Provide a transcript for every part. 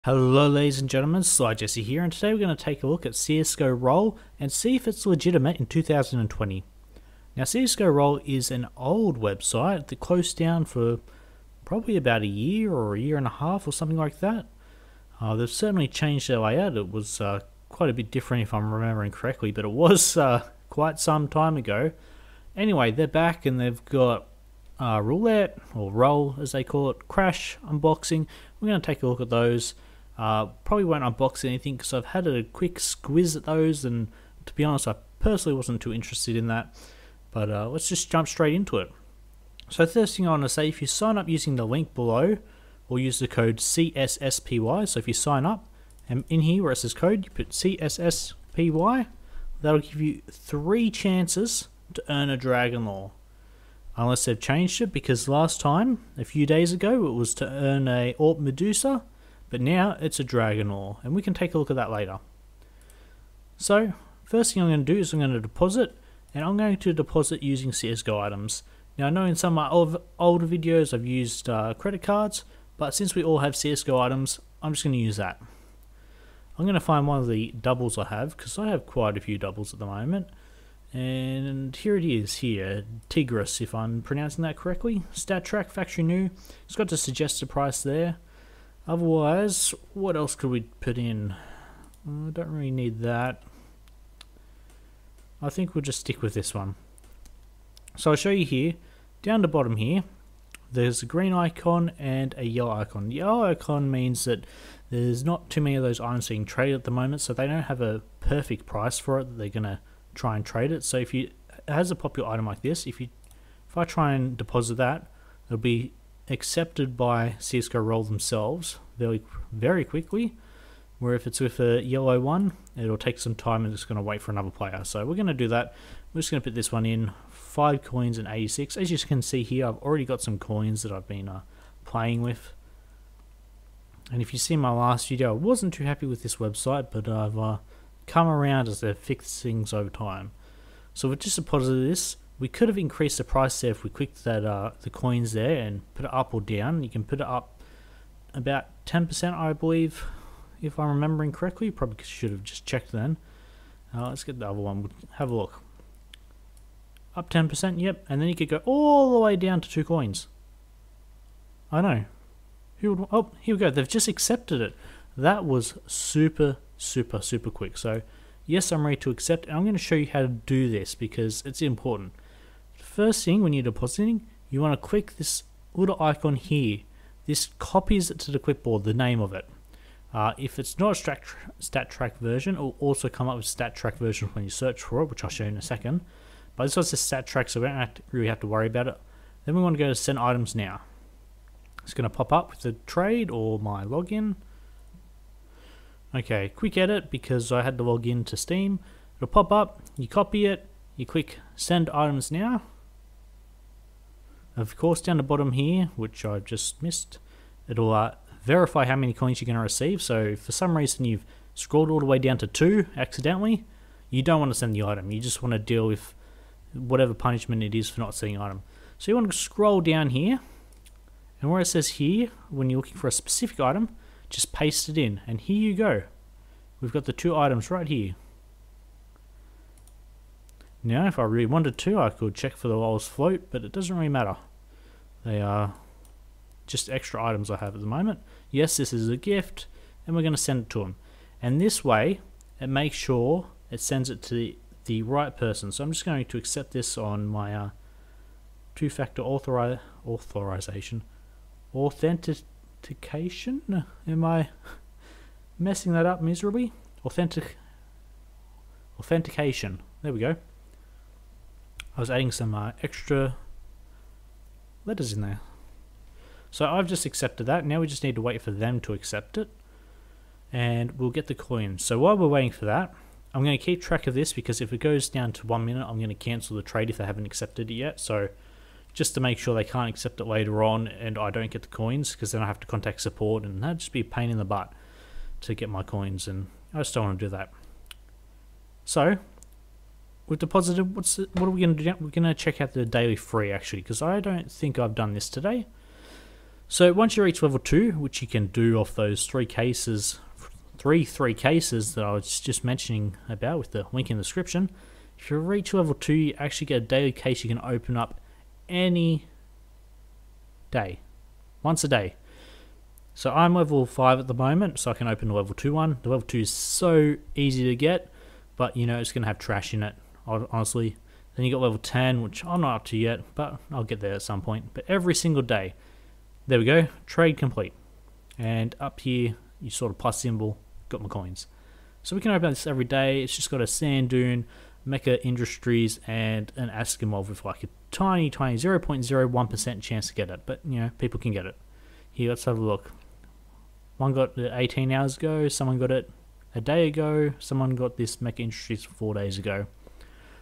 Hello ladies and gentlemen, Sly Jesse here, and today we're going to take a look at CSGO Roll and see if it's legitimate in 2020. Now CSGO Roll is an old website that closed down for probably about a year or a year and a half or something like that. They've certainly changed their layout. It was quite a bit different if I'm remembering correctly, but it was quite some time ago. Anyway, they're back and they've got roulette, or roll as they call it, crash, unboxing. We're going to take a look at those. Probably won't unbox anything because I've had a quick squiz at those, and to be honest I personally wasn't too interested in that, but let's just jump straight into it. So first thing I want to say, if you sign up using the link below or use the code CSSPY, so if you sign up and in here where it says code you put CSSPY, that'll give you 3 chances to earn a Dragon Lore. Unless they've changed it, because last time, a few days ago, it was to earn a Orb Medusa, but now it's a Dragon Lore, and we can take a look at that later. So, first thing I'm going to do is I'm going to deposit, and I'm going to deposit using CSGO items. Now I know in some of my older videos I've used credit cards, but since we all have CSGO items, I'm just going to use that. I'm going to find one of the doubles I have, because I have quite a few doubles at the moment. And here it is here, Tigris, if I'm pronouncing that correctly. StatTrak Factory New, it's got the suggested price there. Otherwise, what else could we put in? I don't really need that. I think we'll just stick with this one. So I'll show you here, down the bottom here, there's a green icon and a yellow icon. The yellow icon means that there's not too many of those items being traded at the moment, so they don't have a perfect price for it that they're going to try and trade it. So if it has a popular item like this, if I try and deposit that, it'll be accepted by CSGO Roll themselves very quickly, where if it's with a yellow one, it'll take some time and it's going to wait for another player. So we're going to do that. We're just going to put this one in, 5 coins and 86. As you can see here, I've already got some coins that I've been playing with. And if you see my last video, I wasn't too happy with this website, but I've come around as they've fixed things over time. So we've just deposited this. We could have increased the price there if we clicked that the coins there and put it up or down. You can put it up about 10%, I believe, if I'm remembering correctly. Probably should have just checked then. Let's get the other one. We'll have a look. Up 10%, yep. And then you could go all the way down to 2 coins. I know. Oh, here we go. They've just accepted it. That was super quick. So yes, I'm ready to accept, and I'm going to show you how to do this because it's important. First thing, when you're depositing, you want to click this little icon here. This copies it to the clipboard, the name of it. If it's not a StatTrak version, it will also come up with StatTrak version when you search for it, which I'll show you in a second. But this was the StatTrak, so we don't really have to worry about it. Then we want to go to send items now. It's going to pop up with the trade or my login. Okay, quick edit because I had to log in to Steam. It'll pop up, you copy it, you click send items now. Of course down the bottom here, which I just missed, it'll verify how many coins you're going to receive. So if for some reason you've scrolled all the way down to 2 accidentally, you don't want to send the item. You just want to deal with whatever punishment it is for not sending the item. So you want to scroll down here, and where it says here, when you're looking for a specific item, just paste it in, and here you go. We've got the 2 items right here. Now if I really wanted to, I could check for the lowest float, but it doesn't really matter. They are just extra items I have at the moment. Yes, this is a gift, and we're going to send it to them. And this way, it makes sure it sends it to the right person. So I'm just going to accept this on my 2-factor authentication. Am I messing that up miserably? Authentication. There we go. I was adding some extra letters in there. So I've just accepted that. Now we just need to wait for them to accept it, and we'll get the coins. So while we're waiting for that, I'm going to keep track of this because if it goes down to 1 minute, I'm going to cancel the trade if they haven't accepted it yet. So just to make sure they can't accept it later on and I don't get the coins, because then I have to contact support and that'd just be a pain in the butt to get my coins, and I just don't want to do that. So we've deposited. What are we going to do now? We're going to check out the daily free actually, because I don't think I've done this today. So once you reach level 2, which you can do off those three cases that I was just mentioning about with the link in the description, if you reach level 2, you actually get a daily case you can open up any day, once a day. So I'm level 5 at the moment, so I can open the level 2 one. The level 2 is so easy to get, but you know it's going to have trash in it, honestly. Then you got level 10, which I'm not up to yet, but I'll get there at some point. But every single day, there we go, trade complete. And up here, you sort of plus symbol, got my coins. So we can open this every day. It's just got a Sand Dune, Mecha Industries, and an Askimov with like a tiny 0.01% chance to get it. But, you know, people can get it. Here, let's have a look. One got it 18 hours ago, someone got it a day ago, someone got this Mecha Industries 4 days ago.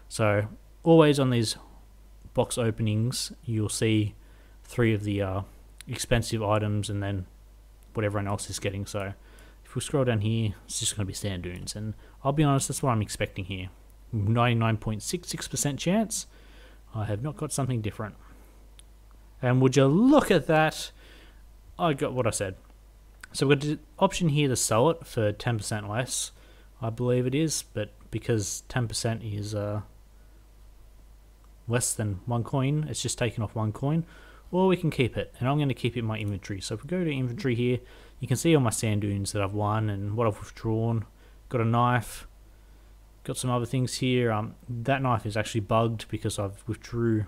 So, always on these box openings, you'll see 3 of the expensive items and then what everyone else is getting. So, if we scroll down here, it's just going to be Sand Dunes. And I'll be honest, that's what I'm expecting here. 99.66% chance. I have not got something different. And would you look at that, I got what I said. So we've got the option here to sell it for 10% less, I believe it is, but because 10% is less than 1 coin, it's just taken off 1 coin, or we can keep it, and I'm going to keep it in my inventory. So if we go to inventory here, you can see all my Sand Dunes that I've won and what I've withdrawn. Got a knife, got some other things here. That knife is actually bugged because I've withdrew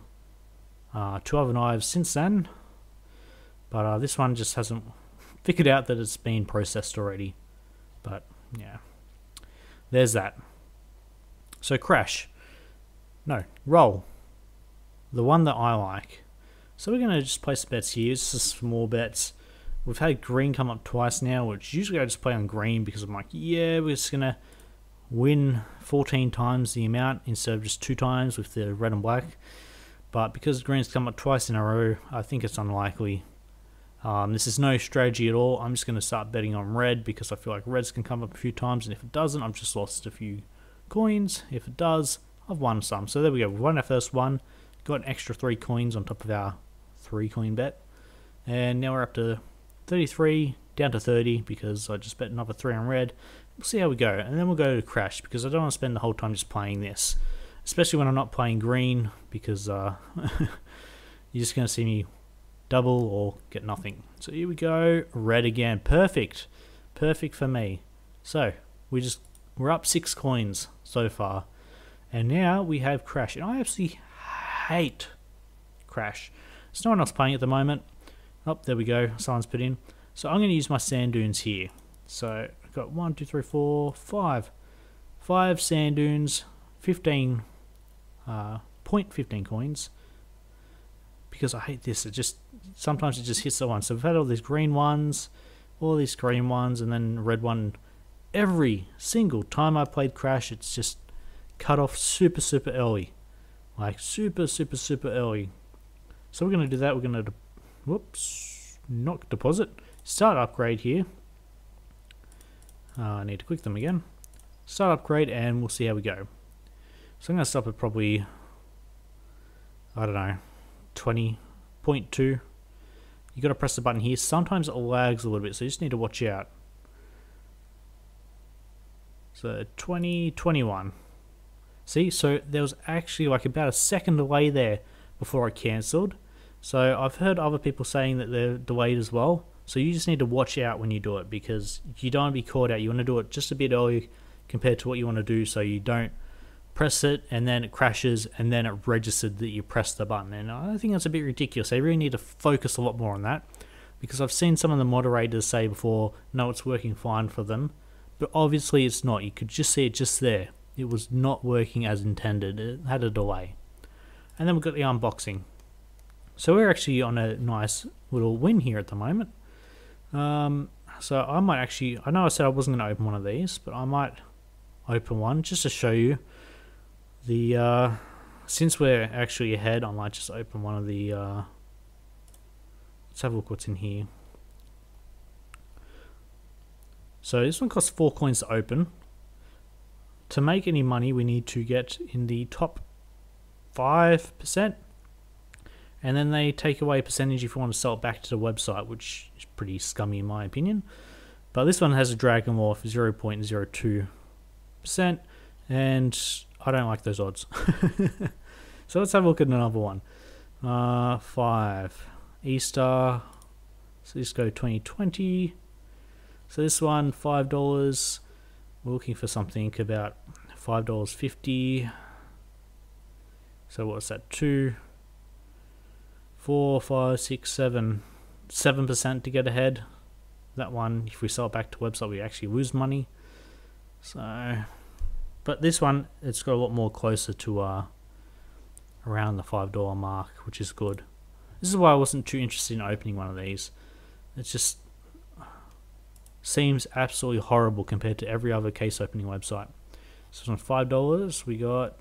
2 other knives since then, but this one just hasn't figured out that it's been processed already. But yeah, there's that. So Crash, no, Roll, the one that I like. So we're going to just place bets here. It's just small bets. We've had green come up twice now, which usually I just play on green because I'm like, yeah, we're just going to win 14 times the amount instead of just 2 times with the red and black. But because green's come up twice in a row, I think it's unlikely. This is no strategy at all. I'm just going to start betting on red because I feel like reds can come up a few times, and if it doesn't, I've just lost a few coins. If it does, I've won some. So there we go. We won our first one. Got an extra 3 coins on top of our 3 coin bet. And now we're up to 33, down to 30 because I just bet another 3 on red. We'll see how we go. And then we'll go to Crash because I don't want to spend the whole time just playing this. Especially when I'm not playing green because you're just going to see me double or get nothing. So here we go, red again. Perfect for me. So we're up 6 coins so far, and now we have Crash, and I absolutely hate Crash. There's no one else playing at the moment. Oh, there we go, someone's put in. So I'm going to use my Sand Dunes here. So I've got 1 2 3 4 5 Sand Dunes, 15 0.15 coins. Because I hate this, sometimes it just hits the one. So we've had all these green ones, all these green ones, and then red one. Every single time I played Crash, it's just cut off super early. Like super early. So we're going to do that. We're going to, not deposit. Start upgrade here. I need to click them again. Start upgrade, and we'll see how we go. So I'm going to stop at probably, I don't know, 20.2. You got to press the button here. Sometimes it lags a little bit, so you just need to watch out. So 2021. See, so there was actually like about a second delay there before I cancelled. So I've heard other people saying that they're delayed as well. So you just need to watch out when you do it because you don't want to be caught out. You want to do it just a bit early compared to what you want to do, so you don't press it and then it crashes and then it registered that you pressed the button. And I think that's a bit ridiculous. They really need to focus a lot more on that, because I've seen some of the moderators say before, no, it's working fine for them, but obviously it's not. You could just see it just there. It was not working as intended. It had a delay. And then we've got the unboxing. So we're actually on a nice little win here at the moment. So I might actually, I know I said I wasn't going to open one of these, but I might open one just to show you the, since we're actually ahead, I might just open one of the, let's have a look what's in here. So this one costs 4 coins to open. To make any money, we need to get in the top 5%. and then they take away a percentage if you want to sell it back to the website, which is pretty scummy in my opinion. But this one has a Dragonmorph 0.02%, and I don't like those odds. So let's have a look at another one. 5 Easter Cisco 2020. So this one $5. We're looking for something about $5.50. So what's that? 2, 4, 5, 6, 7, 7% to get ahead. That one, if we sell it back to website, we actually lose money. So, but this one, it's got a lot more closer to around the $5 mark, which is good. This is why I wasn't too interested in opening one of these. It just seems absolutely horrible compared to every other case opening website. So on $5, we got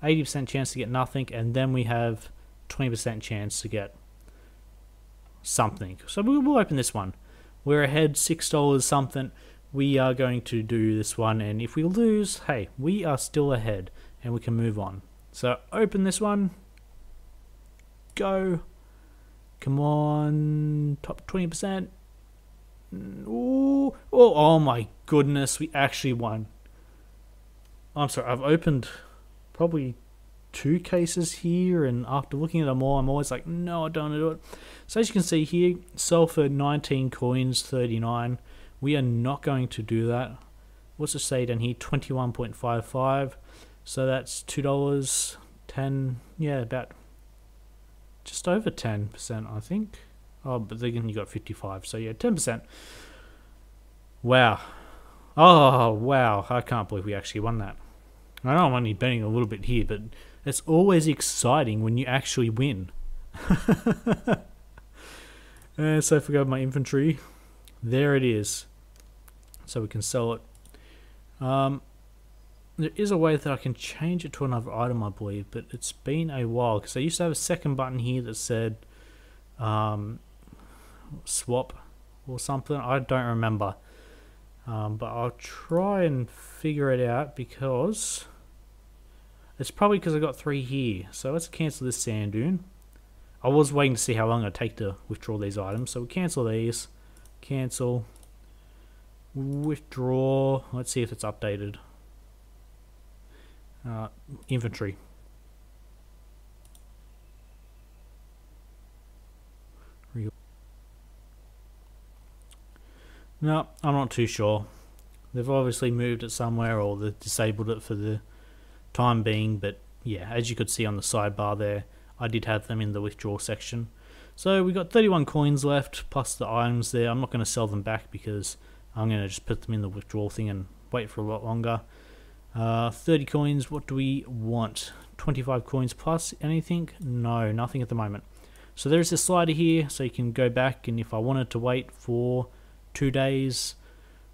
80% chance to get nothing, and then we have 20% chance to get something. So we'll open this one. We're ahead $6 something. We are going to do this one, and if we lose, hey, we are still ahead and we can move on. So open this one. Go. Come on. Top 20%. Ooh. Oh my goodness. We actually won. I'm sorry. I've opened probably 2 cases here, and after looking at them all, I'm always like, no, I don't want to do it. So as you can see here, sell for 19 coins, 39. We are not going to do that. What's it say down here? 21.55. So that's $2, 10, yeah, about just over 10%, I think. Oh, but then you got 55, so yeah, 10%. Wow. Oh, wow. I can't believe we actually won that. I know I'm only betting a little bit here, but it's always exciting when you actually win. So I forgot my inventory. There it is. So we can sell it. There is a way that I can change it to another item, I believe, but it's been a while, because I used to have a second button here that said swap or something. I don't remember. But I'll try and figure it out, because it's probably because I got 3 here. So let's cancel this sand dune. I was waiting to see how long it would take to withdraw these items. So we cancel these. Cancel. Withdraw. Let's see if it's updated. Inventory. No, I'm not too sure. They've obviously moved it somewhere, or they've disabled it for the time being, but yeah, as you could see on the sidebar there, I did have them in the withdraw section. So we got 31 coins left, plus the items there. I'm not going to sell them back because I'm going to just put them in the withdrawal thing and wait for a lot longer. 30 coins, what do we want? 25 coins plus anything? No, nothing at the moment. So there's a slider here, so you can go back, and if I wanted to wait for 2 days,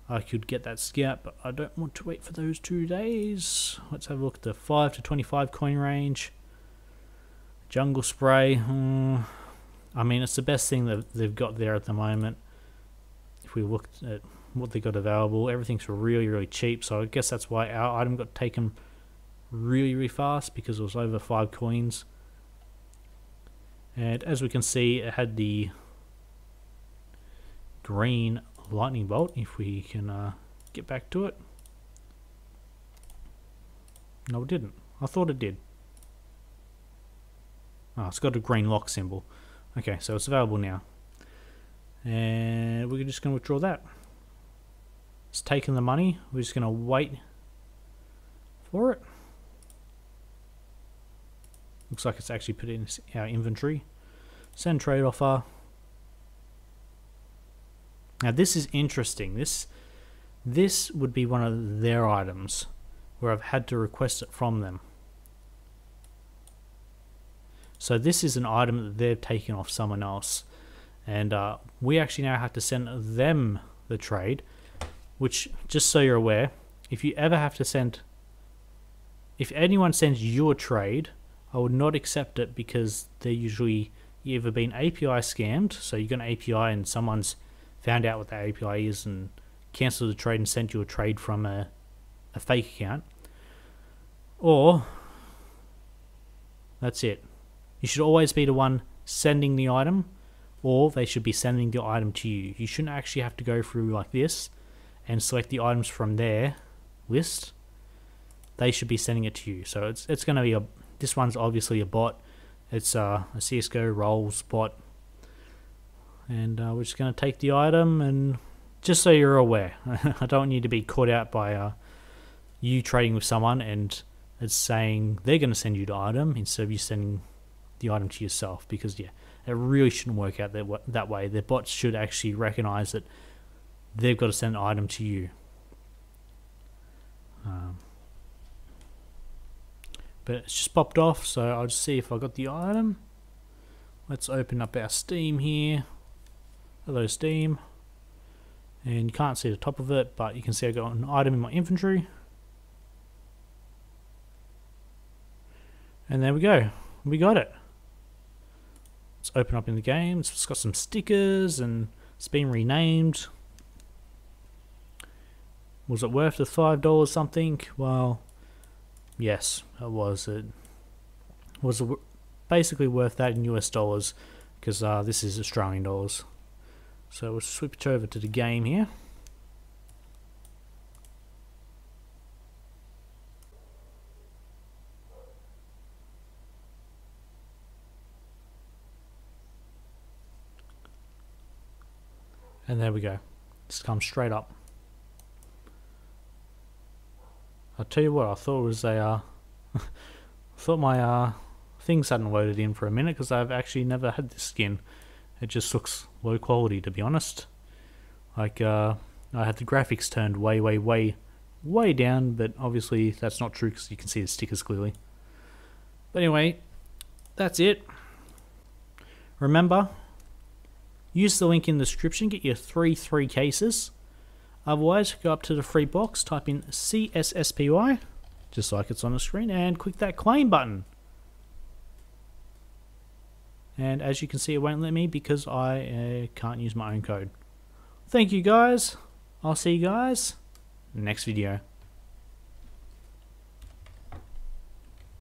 I could get that scout, but I don't want to wait for those 2 days. Let's have a look at the 5 to 25 coin range. Jungle spray. I mean, it's the best thing that they've got there at the moment. If we look at what they got available, everything's really, really cheap. So I guess that's why our item got taken really, really fast, because it was over 5 coins. And as we can see, it had the green lightning bolt. If we can get back to it. No, it didn't. I thought it did. Oh, it's got a green lock symbol. Okay, so it's available now. And we're just going to withdraw that. It's taken the money. We're just going to wait for it. Looks like it's actually put in our inventory. Send trade offer. Now this is interesting. This would be one of their items where I've had to request it from them. So this is an item that they've taken off someone else, and we actually now have to send them the trade. Which, just so you're aware, if you ever have to send, if anyone sends you a trade, I would not accept it, because they're usually either been API scammed, so you got an API and someone's found out what that API is and cancelled the trade and sent you a trade from a fake account, or that's it. You should always be the one sending the item, or they should be sending the item to you. You shouldn't actually have to go through like this and select the items from their list. They should be sending it to you. So it's going to be this one's obviously a bot. It's a CSGO roles bot. And we're just going to take the item, and just so you're aware, I don't want you to be caught out by you trading with someone and it's saying they're going to send you the item instead of you sending the item to yourself, because yeah, it really shouldn't work out that way. The bots should actually recognize that they've got to send an item to you. But it's just popped off, so I'll just see if I got the item. Let's open up our Steam here. Hello Steam. And you can't see the top of it, but you can see I got an item in my inventory. And there we go. We got it. Let's open up in the game. It's got some stickers and it's been renamed. Was it worth the $5 something? Well, yes, it was. It was basically worth that in US dollars, because this is Australian dollars. So we'll switch over to the game here. And there we go. Just comes straight up. I'll tell you what, I thought it was a I thought my things hadn't loaded in for a minute, because I've actually never had this skin. It just looks low quality, to be honest. Like I had the graphics turned way down, but obviously that's not true because you can see the stickers clearly. But anyway, that's it. Remember, use the link in the description, get your 3 cases. Otherwise, go up to the free box, type in CSSPY, just like it's on the screen, and click that claim button. And as you can see, it won't let me because I can't use my own code. Thank you guys. I'll see you guys next video.